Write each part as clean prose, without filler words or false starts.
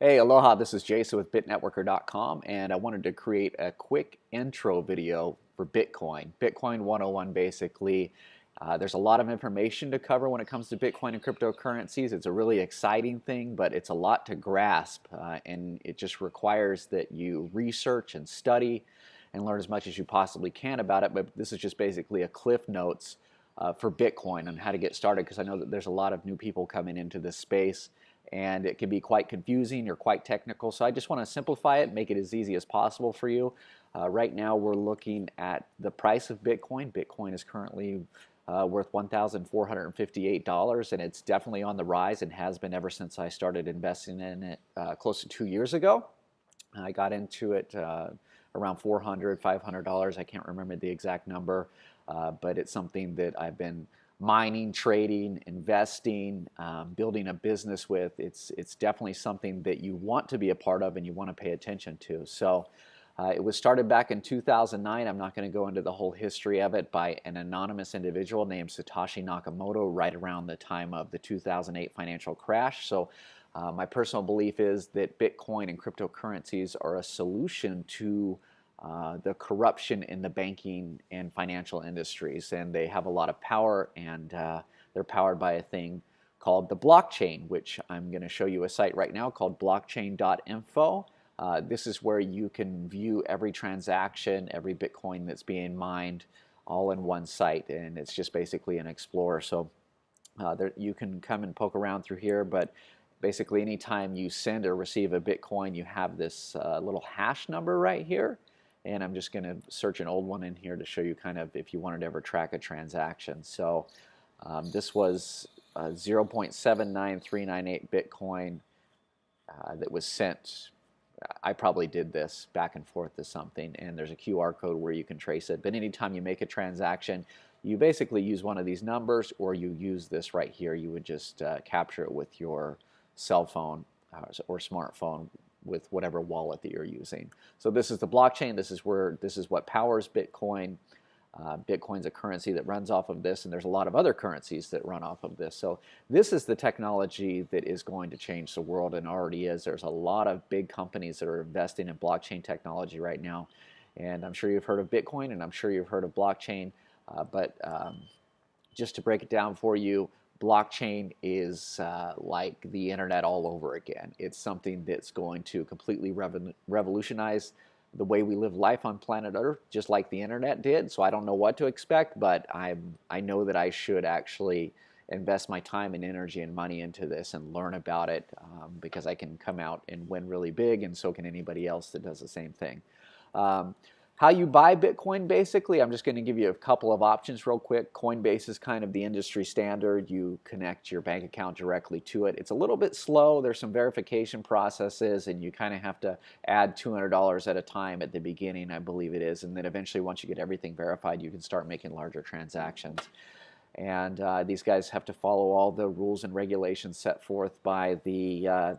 Hey, aloha, this is Jason with Bitnetworker.com, and I wanted to create a quick intro video for Bitcoin. Bitcoin 101 basically. There's a lot of information to cover when it comes to Bitcoin and cryptocurrencies. It's a really exciting thing, but it's a lot to grasp, and it just requires that you research and study and learn as much as you possibly can about it. But this is just basically a cliff notes for Bitcoin on how to get started, because I know that there's a lot of new people coming into this space and it can be quite confusing or quite technical. So I just want to simplify it, make it as easy as possible for you. Right now we're looking at the price of Bitcoin. Bitcoin is currently worth $1,458, and it's definitely on the rise and has been ever since I started investing in it close to 2 years ago. I got into it around $400, $500. I can't remember the exact number, but it's something that I've been mining, trading, investing, building a business with. It's definitely something that you want to be a part of and you want to pay attention to. So it was started back in 2009. I'm not going to go into the whole history of it, by an anonymous individual named Satoshi Nakamoto right around the time of the 2008 financial crash. So my personal belief is that Bitcoin and cryptocurrencies are a solution to the corruption in the banking and financial industries, and they have a lot of power, and they're powered by a thing called the blockchain, which I'm going to show you a site right now called blockchain.info. This is where you can view every transaction, every Bitcoin that's being mined, all in one site, and it's just basically an explorer. So you can come and poke around through here, but basically anytime you send or receive a Bitcoin, you have this little hash number right here. And I'm just going to search an old one in here to show you kind of if you wanted to ever track a transaction. So this was 0.79398 Bitcoin that was sent. I probably did this back and forth to something, and there's a QR code where you can trace it. But anytime you make a transaction, you basically use one of these numbers, or you use this right here. You would just capture it with your cell phone or smartphone, with whatever wallet that you're using. So this is the blockchain. This is what powers Bitcoin. Bitcoin's a currency that runs off of this, and there's a lot of other currencies that run off of this. So this is the technology that is going to change the world, and already is. There's a lot of big companies that are investing in blockchain technology right now, and I'm sure you've heard of Bitcoin, and I'm sure you've heard of blockchain, but just to break it down for you, blockchain is like the internet all over again. It's something that's going to completely revolutionize the way we live life on planet Earth, just like the internet did. So I don't know what to expect, but I know that I should actually invest my time and energy and money into this and learn about it, because I can come out and win really big, and so can anybody else that does the same thing. How you buy Bitcoin, basically, I'm just going to give you a couple of options real quick. Coinbase is kind of the industry standard. You connect your bank account directly to it. It's a little bit slow. There's some verification processes, and you kind of have to add $200 at a time at the beginning, I believe it is. And then eventually, once you get everything verified, you can start making larger transactions. And these guys have to follow all the rules and regulations set forth by the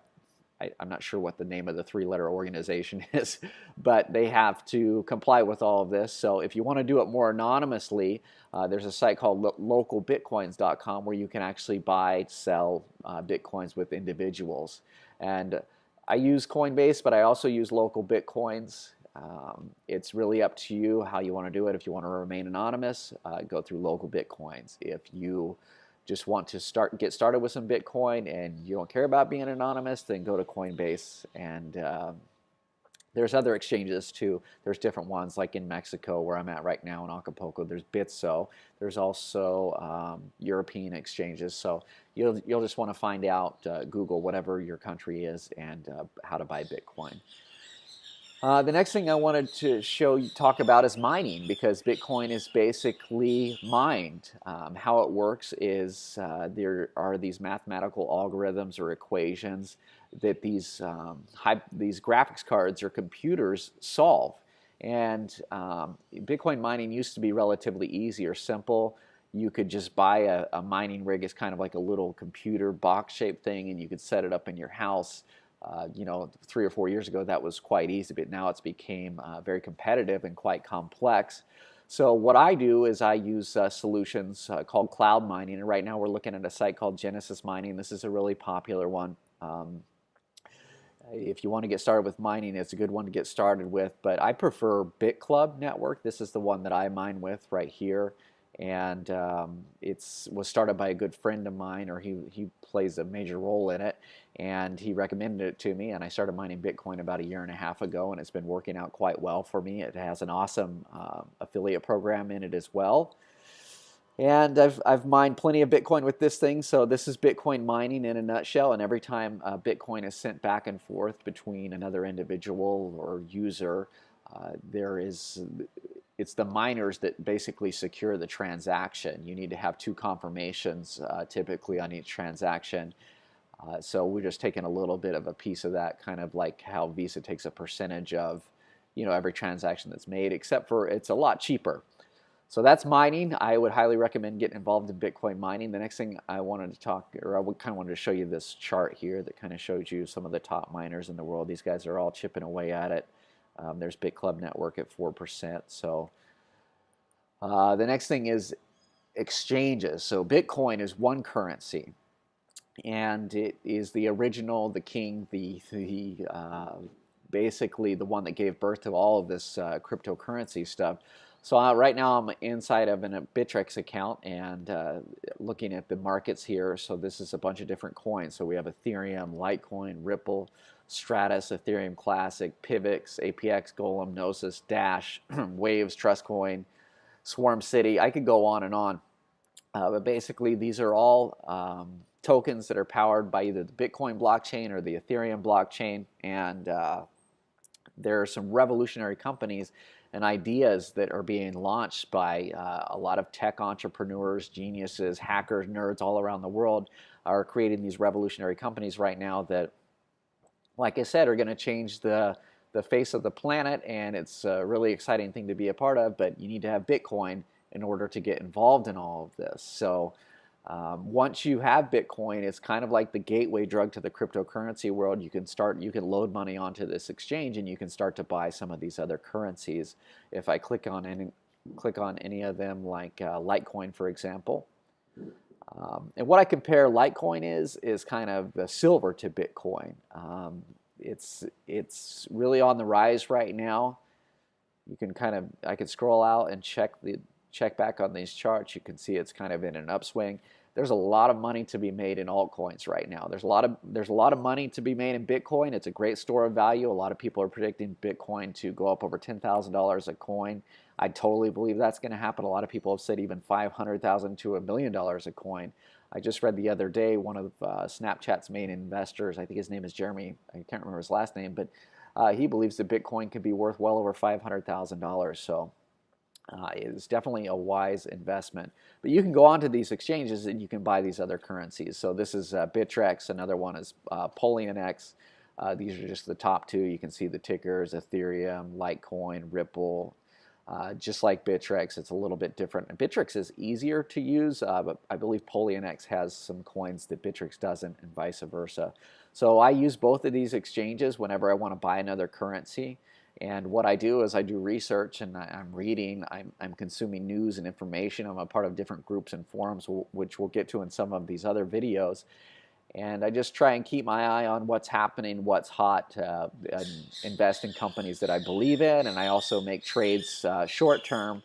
I'm not sure what the name of the three-letter organization is, but they have to comply with all of this. So if you want to do it more anonymously, there's a site called localbitcoins.com where you can actually buy, sell Bitcoins with individuals. And I use Coinbase, but I also use Local Bitcoins. It's really up to you how you want to do it. If you want to remain anonymous, go through Local Bitcoins. If you just want to get started with some Bitcoin and you don't care about being anonymous, then go to Coinbase. And there's other exchanges too. There's different ones, like in Mexico where I'm at right now in Acapulco. There's Bitso. There's also European exchanges. So you'll just want to find out, Google whatever your country is, and how to buy Bitcoin. The next thing I wanted to talk about is mining, because Bitcoin is basically mined. How it works is there are these mathematical algorithms or equations that these graphics cards or computers solve. And Bitcoin mining used to be relatively easy or simple. You could just buy a mining rig. It's kind of like a little computer box-shaped thing, and you could set it up in your house. 3 or 4 years ago, that was quite easy, but now it's became very competitive and quite complex. So what I do is I use solutions called cloud mining, and right now we're looking at a site called Genesis Mining. This is a really popular one. If you want to get started with mining, it's a good one to get started with, but I prefer BitClub network. This is the one that I mine with right here, and it's was started by a good friend of mine, or he plays a major role in it, and he recommended it to me, and I started mining Bitcoin about a year and a half ago, and it's been working out quite well for me. It has an awesome affiliate program in it as well. And I've mined plenty of Bitcoin with this thing, so this is Bitcoin mining in a nutshell. And every time Bitcoin is sent back and forth between another individual or user, it's the miners that basically secure the transaction. You need to have two confirmations typically on each transaction. So we're just taking a little bit of a piece of that, kind of like how Visa takes a percentage of, every transaction that's made, except for it's a lot cheaper. So that's mining. I would highly recommend getting involved in Bitcoin mining. The next thing I wanted to talk, or I kind of wanted to show you this chart here that kind of shows you some of the top miners in the world. These guys are all chipping away at it. There's BitClub Network at 4%. So the next thing is exchanges. So Bitcoin is one currency, and it is the original, the king, basically the one that gave birth to all of this cryptocurrency stuff. So right now I'm inside of a Bittrex account and looking at the markets here. So this is a bunch of different coins. So we have Ethereum, Litecoin, Ripple, Stratus, Ethereum Classic, Pivx, APX, Golem, Gnosis, Dash, Waves, Trustcoin, Swarm City. I could go on and on. But basically these are all tokens that are powered by either the Bitcoin blockchain or the Ethereum blockchain. And there are some revolutionary companies and ideas that are being launched by a lot of tech entrepreneurs, geniuses, hackers, nerds all around the world are creating these revolutionary companies right now that, like I said, are going to change the face of the planet, and it's a really exciting thing to be a part of, but you need to have Bitcoin in order to get involved in all of this. So once you have Bitcoin, it's kind of like the gateway drug to the cryptocurrency world. You can load money onto this exchange, and you can start to buy some of these other currencies. If I click on any of them, like Litecoin, for example, and what I compare Litecoin is kind of the silver to Bitcoin. It's really on the rise right now. You can I can scroll out and check back on these charts. You can see it's kind of in an upswing. There's a lot of money to be made in altcoins right now. There's a lot of money to be made in Bitcoin. It's a great store of value. A lot of people are predicting Bitcoin to go up over $10,000 a coin. I totally believe that's going to happen. A lot of people have said even $500,000 to $1 million a coin. I just read the other day one of Snapchat's main investors, I think his name is Jeremy, I can't remember his last name, but he believes that Bitcoin could be worth well over $500,000. So it's definitely a wise investment. But you can go onto these exchanges and you can buy these other currencies. So this is Bittrex. Another one is PolionX. These are just the top two. You can see the tickers: Ethereum, Litecoin, Ripple. Just like Bittrex, it's a little bit different. And Bittrex is easier to use, but I believe PolionX has some coins that Bittrex doesn't, and vice versa. So I use both of these exchanges whenever I want to buy another currency. And what I do is I do research, and I'm reading, I'm consuming news and information. I'm a part of different groups and forums, which we'll get to in some of these other videos. And I just try and keep my eye on what's happening, what's hot, and invest in companies that I believe in. And I also make trades short term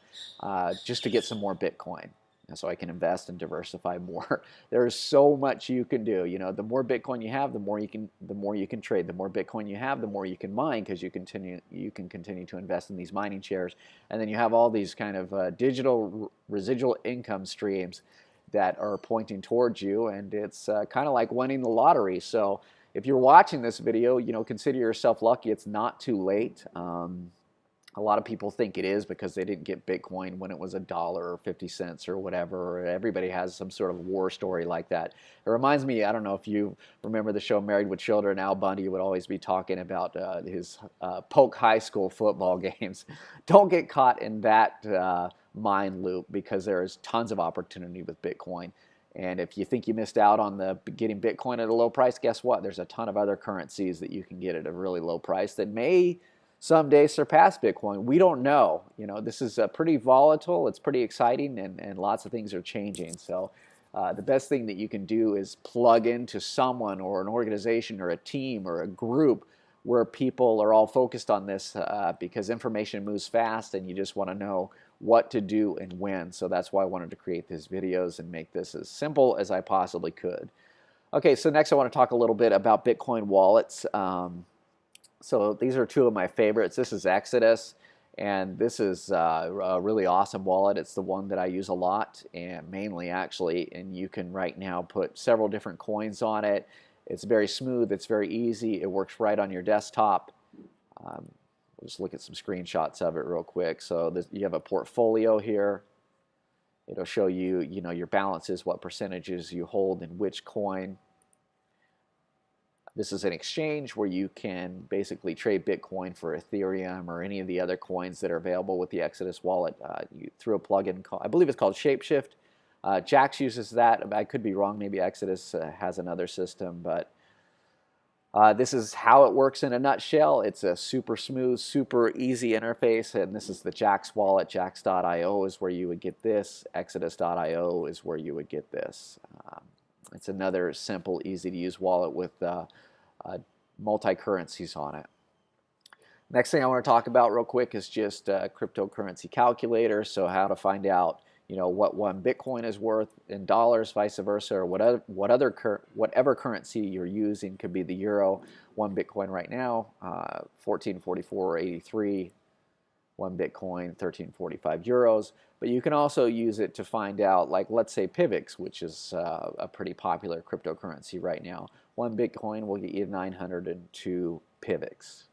just to get some more Bitcoin, so I can invest and diversify more. There's so much you can do. The more Bitcoin you have, the more you can trade. The more Bitcoin you have, the more you can mine, because you can continue to invest in these mining shares. And then you have all these kind of digital residual income streams that are pointing towards you, and it's kind of like winning the lottery. So if you're watching this video, consider yourself lucky. It's not too late. A lot of people think it is because they didn't get Bitcoin when it was $1 or 50 cents or whatever. Everybody has some sort of war story like that. It reminds me, I don't know if you remember the show Married with Children. Al Bundy would always be talking about his Polk High School football games. Don't get caught in that mind loop, because there is tons of opportunity with Bitcoin. And if you think you missed out on getting Bitcoin at a low price, guess what? There's a ton of other currencies that you can get at a really low price that may someday surpass Bitcoin. We don't know. This is pretty volatile. It's pretty exciting, and lots of things are changing. So The best thing that you can do is plug into someone or an organization or a team or a group where people are all focused on this, because information moves fast and you just want to know what to do and when. So that's why I wanted to create these videos and make this as simple as I possibly could. Okay, so next I want to talk a little bit about Bitcoin wallets. So these are two of my favorites. This is Exodus, and this is a really awesome wallet. It's the one that I use a lot, and mainly actually, and you can right now put several different coins on it. It's very smooth, it's very easy, it works right on your desktop. We'll just look at some screenshots of it real quick. So you have a portfolio here. It'll show you, your balances, what percentages you hold in which coin. This is an exchange where you can basically trade Bitcoin for Ethereum or any of the other coins that are available with the Exodus wallet through a plugin called, I believe it's called Shapeshift. Jax uses that. I could be wrong. Maybe Exodus has another system, but this is how it works in a nutshell. It's a super smooth, super easy interface, and this is the Jax wallet. Jax.io is where you would get this. Exodus.io is where you would get this. It's another simple, easy-to-use wallet with multi-currencies on it. Next thing I want to talk about real quick is just cryptocurrency calculator. So how to find out, what one Bitcoin is worth in dollars, vice versa, or whatever currency you're using. Could be the euro. One Bitcoin right now, 1444.83. One Bitcoin, 1345 euros. But you can also use it to find out, like, let's say PIVX, which is a pretty popular cryptocurrency right now. One Bitcoin will get you 902 PIVX.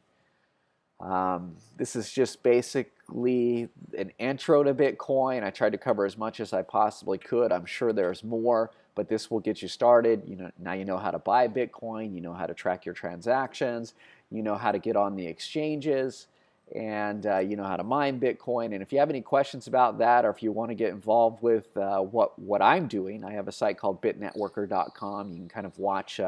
This is just basically an intro to Bitcoin. I tried to cover as much as I possibly could. I'm sure there's more, but this will get you started. Now you know how to buy Bitcoin, you know how to track your transactions, you know how to get on the exchanges, and you know how to mine Bitcoin. And if you have any questions about that, or if you want to get involved with what I'm doing, I have a site called Bitnetworker.com. You can kind of watch.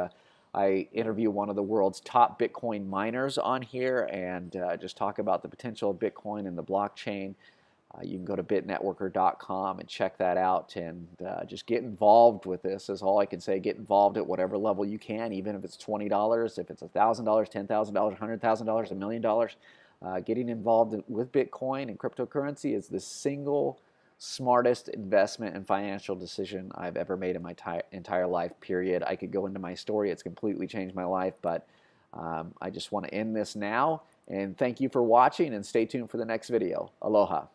I interview one of the world's top Bitcoin miners on here and just talk about the potential of Bitcoin and the blockchain. You can go to Bitnetworker.com and check that out, and just get involved with this is all I can say. Get involved at whatever level you can, even if it's $20, if it's $1,000, $10,000, $100,000, $1 million. Getting involved with Bitcoin and cryptocurrency is the single smartest investment and financial decision I've ever made in my entire life, period. I could go into my story. It's completely changed my life, but I just want to end this now. And thank you for watching, and stay tuned for the next video. Aloha.